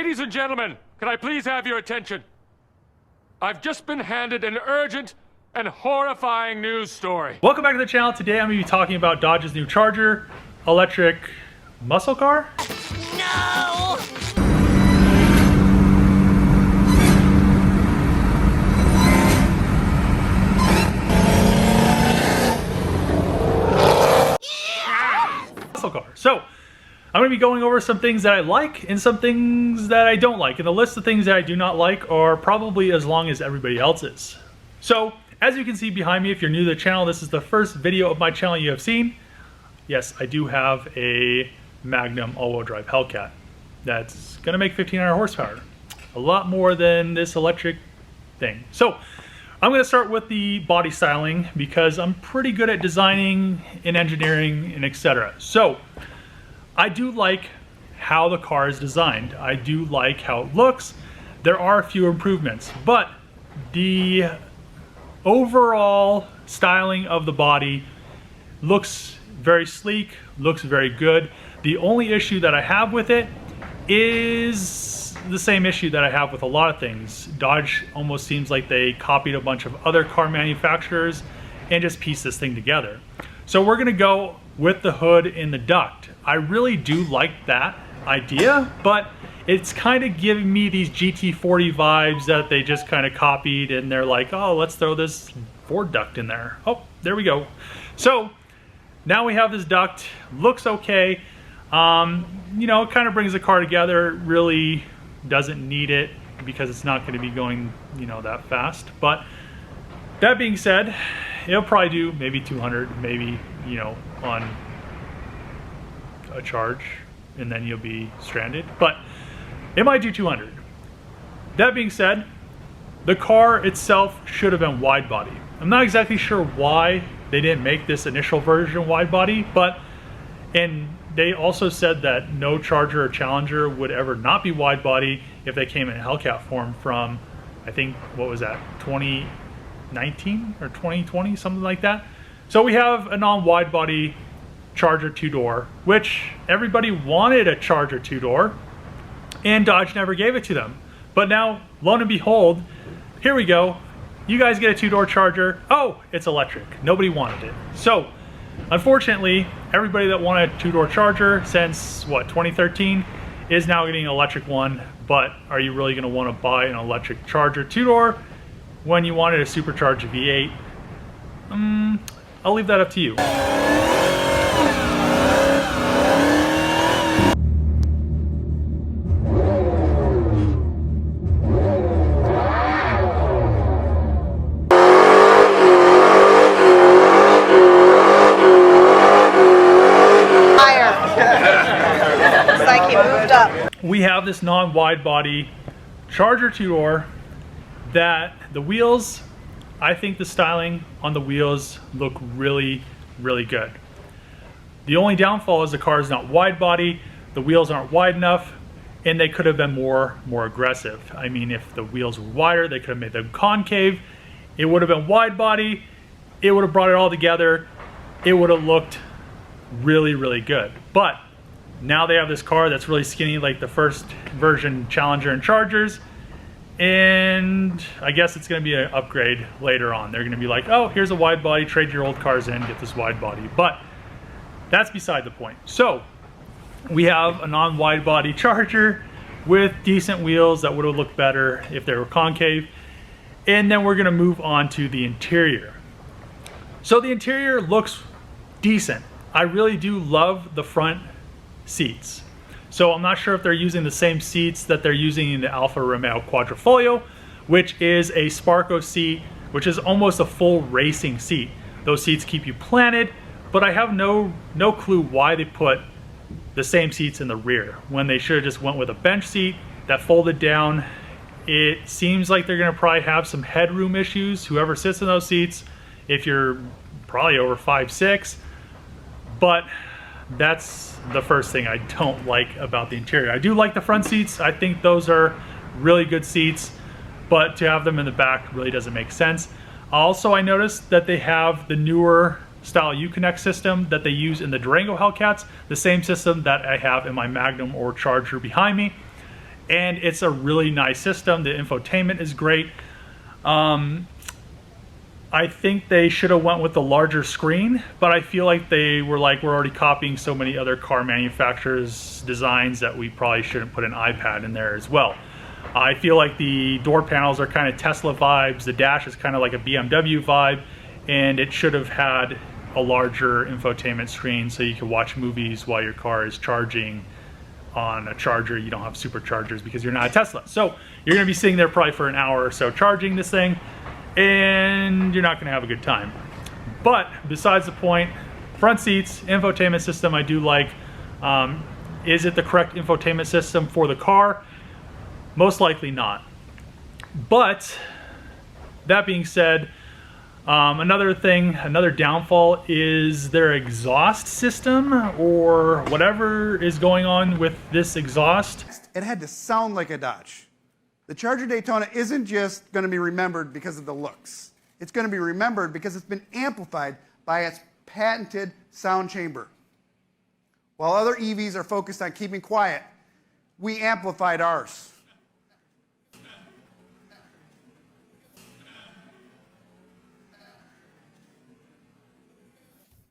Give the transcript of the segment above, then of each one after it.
Ladies and gentlemen, can I please have your attention? I've just been handed an urgent and horrifying news story. Welcome back to the channel. Today I'm going to be talking about Dodge's new Charger electric muscle car. No! Muscle car. So I'm going to be going over some things that I like and some things that I don't like. And the list of things that I do not like are probably as long as everybody else's. So as you can see behind me, if you're new to the channel, this is the first video of my channel you have seen. Yes, I do have a Magnum all-wheel drive Hellcat that's going to make 1,500 horsepower. A lot more than this electric thing. So I'm going to start with the body styling because I'm pretty good at designing and engineering and etc. So I do like how the car is designed. I do like how it looks. There are a few improvements, but the overall styling of the body looks very sleek, looks very good. The only issue that I have with it is the same issue that I have with a lot of things. Dodge almost seems like they copied a bunch of other car manufacturers and just pieced this thing together. So we're gonna go with the hood and the duct. I really do like that idea, but it's kind of giving me these GT40 vibes that they just kind of copied and they're like, oh, let's throw this Ford duct in there. Oh, there we go. So now we have this duct, looks okay. You know, it kind of brings the car together. It really doesn't need it because it's not going to be going, you know, that fast. But that being said, it'll probably do maybe 200, maybe, you know, on a charge, and then you'll be stranded. But it might do 200. That being said, the car itself should have been wide body. I'm not exactly sure why they didn't make this initial version wide body, and they also said that no Charger or Challenger would ever not be wide body if they came in Hellcat form from, I think, what was that, 2019 or 2020, something like that. So we have a non-wide body Charger two-door, which everybody wanted a Charger two-door, and Dodge never gave it to them. But now, lo and behold, here we go. You guys get a two-door Charger. Oh, it's electric. Nobody wanted it. So, unfortunately, everybody that wanted a two-door Charger since, what, 2013, is now getting an electric one. But are you really going to want to buy an electric Charger two-door when you wanted a supercharged V8? I'll leave that up to you. We have this non-wide body Charger two-door that the wheels, I think the styling on the wheels look really, really good. The only downfall is the car is not wide body, the wheels aren't wide enough, and they could have been more aggressive. I mean, if the wheels were wider, they could have made them concave. It would have been wide body, it would have brought it all together, it would have looked really, really good. But now they have this car that's really skinny like the first version Challenger and Chargers, and I guess it's going to be an upgrade later on. They're going to be like, oh, here's a wide body, trade your old cars in, get this wide body. But that's beside the point. So we have a non-wide body Charger with decent wheels that would have looked better if they were concave. And then we're going to move on to the interior. So the interior looks decent. I really do love the front seats. So I'm not sure if they're using the same seats that they're using in the Alfa Romeo Quadrifoglio, which is a Sparco seat, which is almost a full racing seat. Those seats keep you planted, but I have no clue why they put the same seats in the rear when they should have just went with a bench seat that folded down. It seems like they're going to probably have some headroom issues, whoever sits in those seats, if you're probably over 5'6", but that's the first thing I don't like about the interior. I do like the front seats. I think those are really good seats, but to have them in the back really doesn't make sense. Also, I noticed that they have the newer style Uconnect system that they use in the Durango Hellcats, the same system that I have in my Magnum or Charger behind me. and it's a really nice system. The infotainment is great. I think they should have went with the larger screen, but I feel like they were like, we're already copying so many other car manufacturers' designs that we probably shouldn't put an iPad in there as well. I feel like the door panels are kind of Tesla vibes, the dash is kind of like a BMW vibe, and it should have had a larger infotainment screen so you can watch movies while your car is charging on a charger. You don't have superchargers because you're not a Tesla. So you're gonna be sitting there probably for an hour or so charging this thing, and you're not gonna have a good time. But besides the point, front seats, infotainment system I do like. Is it the correct infotainment system for the car? Most likely not. But that being said, another thing, another downfall is their exhaust system, or whatever is going on with this exhaust. It had to sound like a Dodge. The Charger Daytona isn't just going to be remembered because of the looks. It's going to be remembered because it's been amplified by its patented sound chamber. While other EVs are focused on keeping quiet, we amplified ours.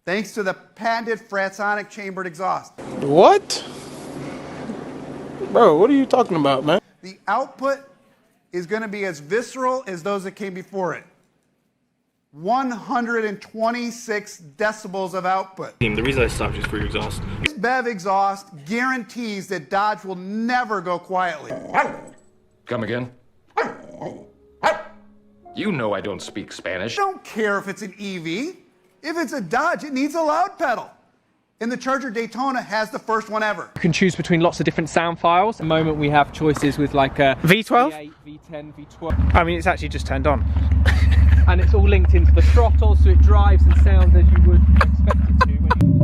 Thanks to the patented Fratsonic chambered exhaust. What? Bro, what are you talking about, man? The output is going to be as visceral as those that came before it. 126 decibels of output. The reason I stopped is for your exhaust. This BEV exhaust guarantees that Dodge will never go quietly. Come again? You know I don't speak Spanish. I don't care if it's an EV. If it's a Dodge, it needs a loud pedal. And the Charger Daytona has the first one ever. You can choose between lots of different sound files. At the moment we have choices with like a V12? V8, V10, V12. I mean, it's actually just turned on. And it's all linked into the throttle, so it drives and sounds as you would expect it to.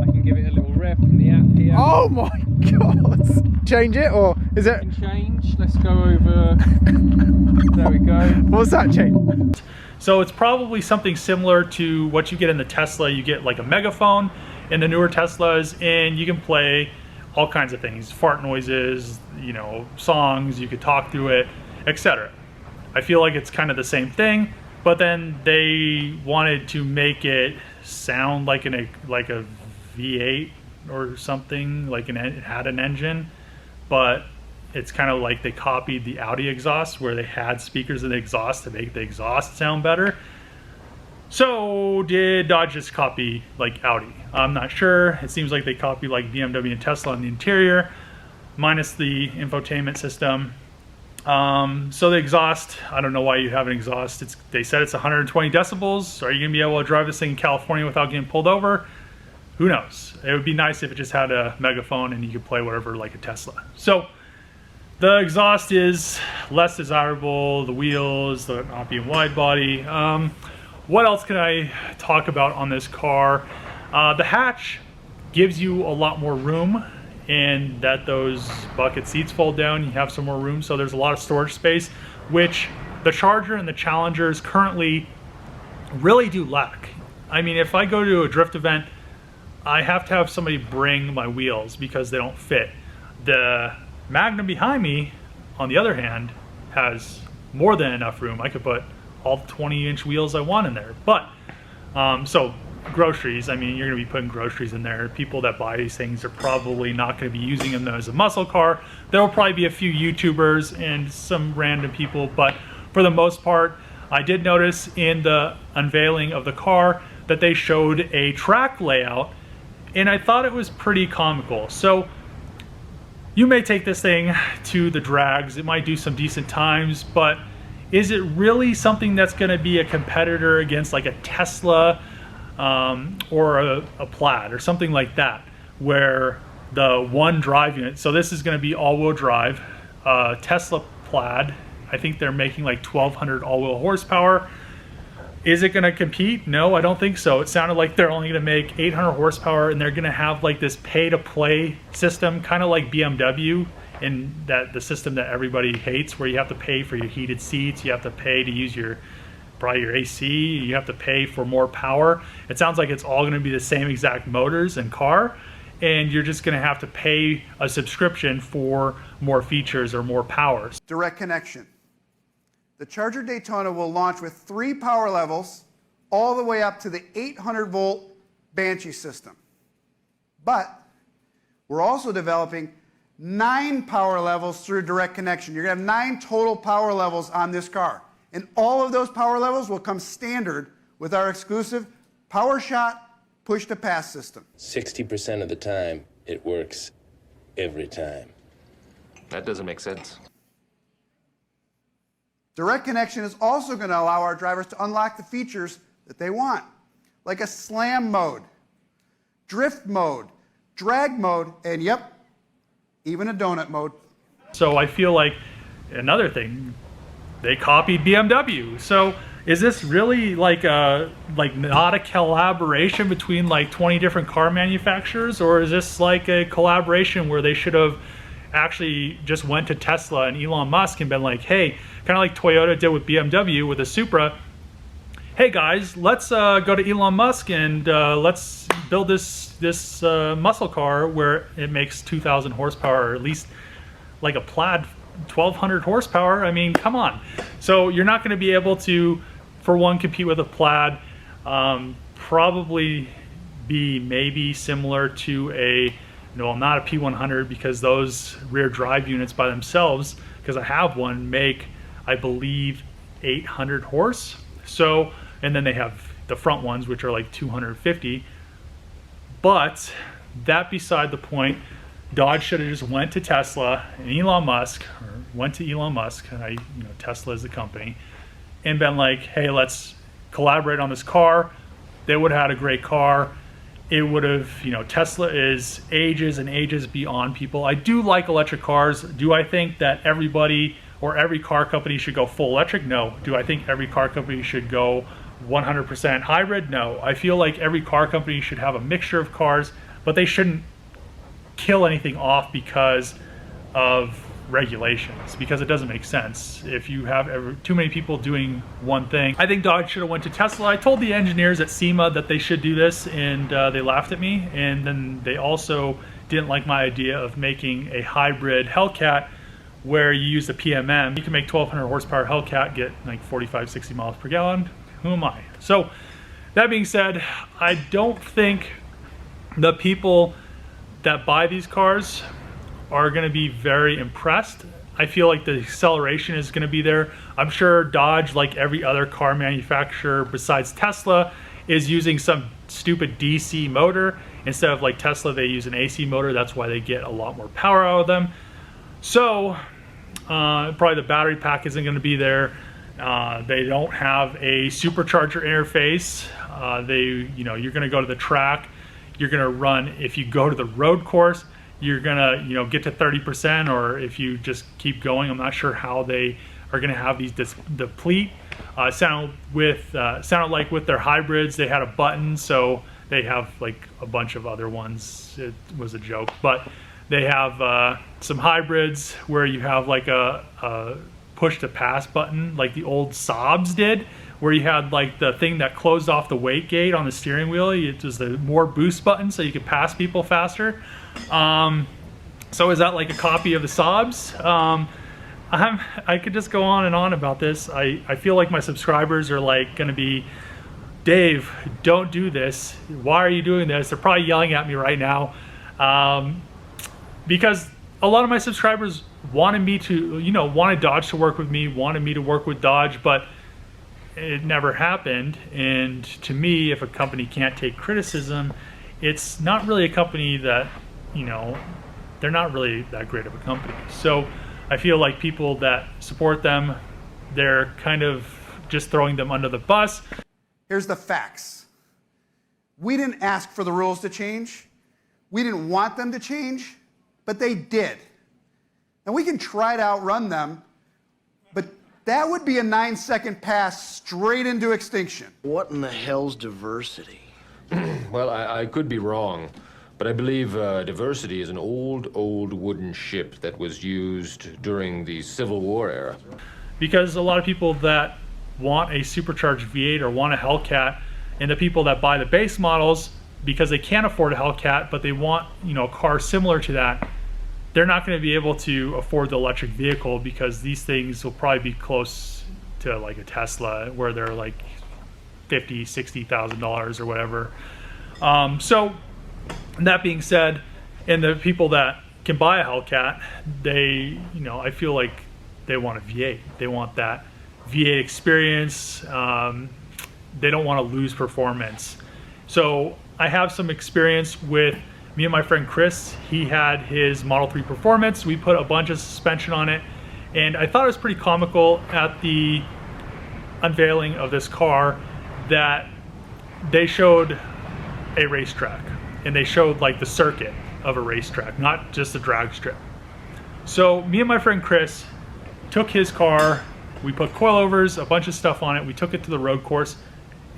I can give it a little rev from the app here. Oh my god! Change it, or is it? You can change. Let's go over. There we go. What's that change? So it's probably something similar to what you get in the Tesla. You get like a megaphone in the newer Teslas, and you can play all kinds of things, fart noises, you know, songs, you could talk through it, etc. I feel like it's kind of the same thing, but then they wanted to make it sound like a V8 or something, like it had an engine, but it's kind of like they copied the Audi exhaust where they had speakers in the exhaust to make the exhaust sound better. So did Dodge just copy like Audi? I'm not sure. It seems like they copied like BMW and Tesla on the interior, minus the infotainment system. So the exhaust, I don't know why you have an exhaust. They said it's 120 decibels. Are you gonna be able to drive this thing in California without getting pulled over? Who knows? It would be nice if it just had a megaphone and you could play whatever like a Tesla. So the exhaust is less desirable, the wheels, the not being wide body. What else can I talk about on this car? The hatch gives you a lot more room, and that those bucket seats fold down, you have some more room, so there's a lot of storage space, which the Charger and the Challengers currently really do lack. I mean, if I go to a drift event, I have to have somebody bring my wheels because they don't fit. The Magnum behind me, on the other hand, has more than enough room. I could put all 20-inch wheels I want in there. But, so groceries, I mean, you're gonna be putting groceries in there. People that buy these things are probably not gonna be using them as a muscle car. There will probably be a few YouTubers and some random people, but for the most part, I did notice in the unveiling of the car that they showed a track layout, and I thought it was pretty comical. So you may take this thing to the drags, it might do some decent times, but is it really something that's going to be a competitor against like a Tesla or a Plaid or something like that, where the one drive unit, so this is going to be all-wheel drive, Tesla Plaid, I think they're making like 1,200 all-wheel horsepower. Is it going to compete? No, I don't think so. It sounded like they're only going to make 800 horsepower, and they're going to have like this pay-to-play system, kind of like BMW, and that the system that everybody hates, where you have to pay for your heated seats, you have to pay to use probably your AC, you have to pay for more power. It sounds like it's all going to be the same exact motors and car, and you're just going to have to pay a subscription for more features or more powers. Direct connection. The Charger Daytona will launch with 3 power levels all the way up to the 800-volt Banshee system. But we're also developing 9 power levels through direct connection. You're going to have 9 total power levels on this car. And all of those power levels will come standard with our exclusive PowerShot push-to-pass system. 60% of the time, it works every time. That doesn't make sense. Direct connection is also going to allow our drivers to unlock the features that they want, like a slam mode, drift mode, drag mode, and yep, even a donut mode. So I feel like another thing, they copied BMW. So is this really like not a collaboration between like 20 different car manufacturers, or is this like a collaboration where they should have actually just went to Tesla and Elon Musk and been like, hey, kind of like Toyota did with BMW with the Supra, hey guys, let's go to Elon Musk and let's build this muscle car where it makes 2,000 horsepower, or at least like a Plaid 1,200 horsepower. I mean, come on. So you're not going to be able to, for one, compete with a Plaid, probably be maybe similar to a, no, not a P100, because those rear drive units by themselves, because I have one, make, I believe, 800 horse. So, and then they have the front ones, which are like 250. But that beside the point, Dodge should have just went to Tesla and Elon Musk, or went to Elon Musk, Tesla is the company, and been like, hey, let's collaborate on this car. They would have had a great car. It would have, Tesla is ages and ages beyond people. I do like electric cars. Do I think that everybody or every car company should go full electric? No. Do I think every car company should go 100% hybrid? No. I feel like every car company should have a mixture of cars, but they shouldn't kill anything off because of regulations, because it doesn't make sense if you have too many people doing one thing. I think Dodge should have went to Tesla. I told the engineers at SEMA that they should do this, and they laughed at me. And then they also didn't like my idea of making a hybrid Hellcat where you use the PMM. You can make 1,200 horsepower Hellcat, get like 45, 60 miles per gallon. Who am I? So that being said, I don't think the people that buy these cars are going to be very impressed. I feel like the acceleration is going to be there. I'm sure Dodge, like every other car manufacturer besides Tesla, is using some stupid DC motor. Instead of like Tesla, they use an AC motor. That's why they get a lot more power out of them. So probably the battery pack isn't going to be there. They don't have a supercharger interface. You're going to go to the track. You're going to run, if you go to the road course, you're going to, get to 30%, or if you just keep going, I'm not sure how they are going to have these deplete. Sounded like with their hybrids, they had a button, so they have like a bunch of other ones. It was a joke, but they have some hybrids where you have like a push to pass button, like the old Saabs did, where you had like the thing that closed off the weight gate on the steering wheel. It was the more boost button, so you could pass people faster. So is that like a copy of the Saabs? I could just go on and on about this. I feel like my subscribers are like going to be, Dave, don't do this. Why are you doing this? They're probably yelling at me right now, because a lot of my subscribers wanted me to, wanted Dodge to work with me, wanted me to work with Dodge, but it never happened. And to me, if a company can't take criticism, it's not really a company that, they're not really that great of a company. So I feel like people that support them, they're kind of just throwing them under the bus. Here's the facts. We didn't ask for the rules to change. We didn't want them to change, but they did. And we can try to outrun them, but that would be a 9-second pass straight into extinction. What in the hell's diversity? Well, I could be wrong, but I believe diversity is an old wooden ship that was used during the Civil War era. Because a lot of people that want a supercharged V8 or want a Hellcat, and the people that buy the base models because they can't afford a Hellcat, but they want, a car similar to that, they're not going to be able to afford the electric vehicle because these things will probably be close to like a Tesla where they're like $50,000-$60,000 or whatever. So that being said, and the people that can buy a Hellcat, they, you know, I feel like they want a V8. They want that V8 experience. They don't want to lose performance. So I have some experience with me and my friend Chris. He had his Model 3 Performance. We put a bunch of suspension on it, and I thought it was pretty comical at the unveiling of this car that they showed a racetrack, and they showed like the circuit of a racetrack, not just a drag strip. So me and my friend Chris took his car, we put coilovers, a bunch of stuff on it, we took it to the road course,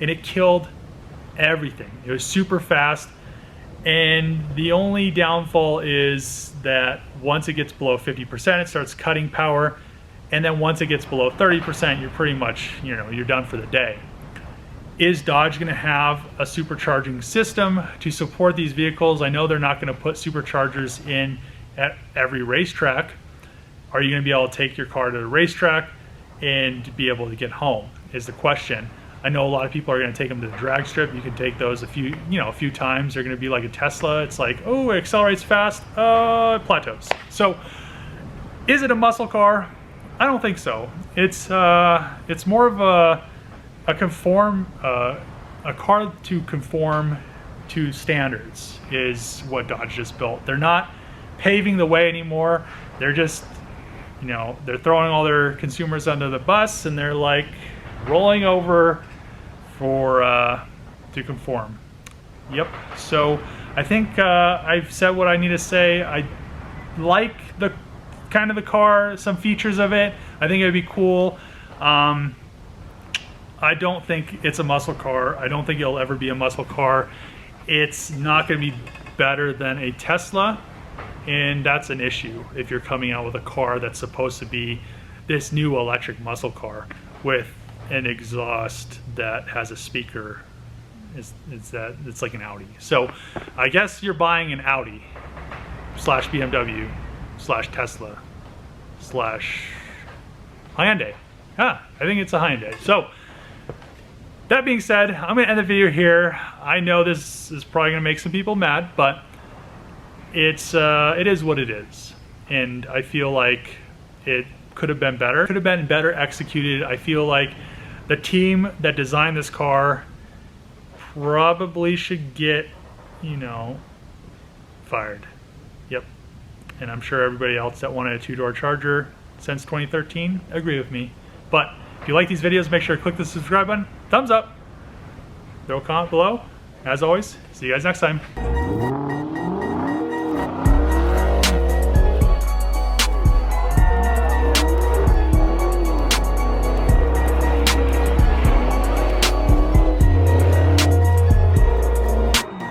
and it killed everything. It was super fast, and the only downfall is that once it gets below 50%, it starts cutting power, and then once it gets below 30%, you're pretty much, you know, you're done for the day. Is Dodge going to have a supercharging system to support these vehicles? I know they're not going to put superchargers in at every racetrack. Are you going to be able to take your car to the racetrack and be able to get home is the question. I know a lot of people are going to take them to the drag strip. You can take those a few times. They're going to be like a Tesla. It's like, oh, it accelerates fast, it plateaus. So is it a muscle car? I don't think so. It's more of a car to conform to standards is what Dodge just built. They're not paving the way anymore. They're just, you know, they're throwing all their consumers under the bus, and they're like rolling over for to conform. Yep. So I think I've said what I need to say. I like the kind of the car, some features of it. I think it would be cool. I don't think it's a muscle car. I don't think it'll ever be a muscle car. It's not going to be better than a Tesla, and that's an issue if you're coming out with a car that's supposed to be this new electric muscle car with an exhaust that has a speaker. It's like an Audi. So I guess you're buying an Audi slash BMW slash Tesla slash Hyundai. I think it's a Hyundai. So that being said, I'm going to end the video here. I know this is probably going to make some people mad, but it is what it is. And I feel like it could have been better. Could have been better executed. I feel like the team that designed this car probably should get, you know, fired. Yep. And I'm sure everybody else that wanted a two-door Charger since 2013 agree with me. But if you like these videos, make sure to click the subscribe button, thumbs up, throw a comment below. As always, see you guys next time.